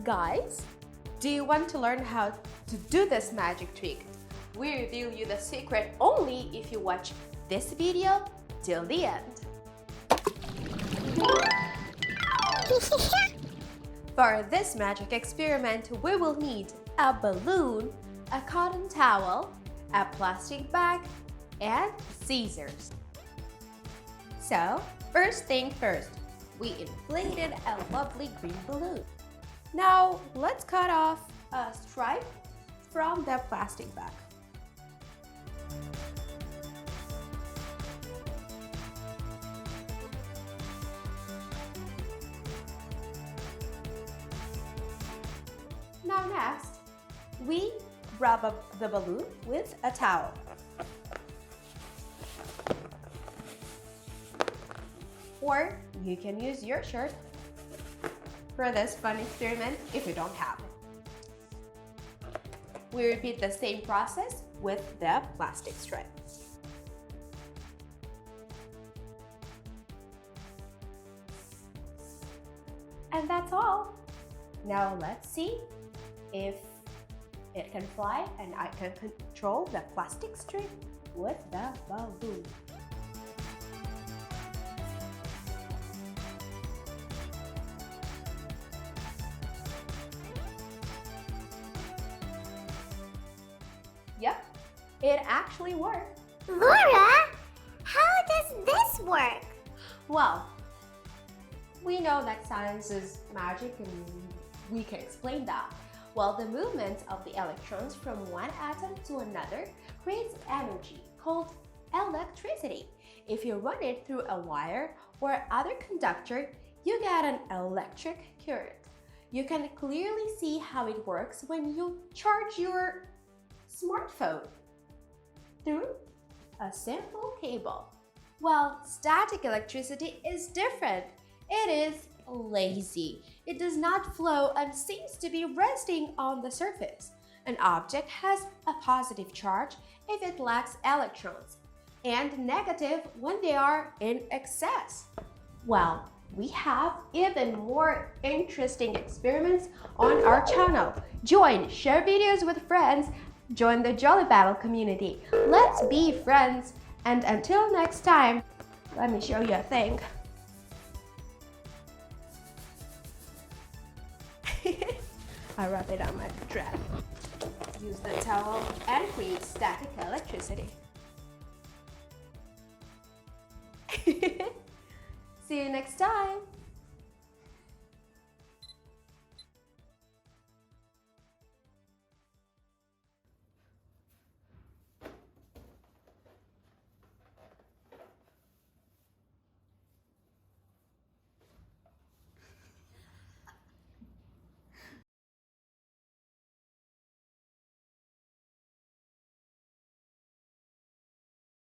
Guys, do you want to learn how to do this magic trick? We reveal you the secret only if you watch this video till the end. For this magic experiment, we will need a balloon, a cotton towel, a plastic bag, and scissors. So, first thing first, we inflated a lovely green balloon. Now, let's cut off a stripe from the plastic bag. Now next, we rub up the balloon with a towel. Or you can use your shirt for this fun experiment if you don't have it. We repeat the same process with the plastic strip. And that's all. Now let's see if it can fly and I can control the plastic strip with the balloon. Yep, it actually worked. Laura, how does this work? Well, we know that science is magic and we can explain that. Well, the movement of the electrons from one atom to another creates energy called electricity. If you run it through a wire or other conductor, you get an electric current. You can clearly see how it works when you charge your smartphone through a simple cable. Well, static electricity is different. It is lazy. It does not flow and seems to be resting on the surface. An object has a positive charge if it lacks electrons, and negative when they are in excess. Well, we have even more interesting experiments on our channel. Join, share videos with friends, join the Jolly Battle community. Let's be friends. And until next time, let me show you a thing. I rub it on my dress. Use the towel and create static electricity. See you next time.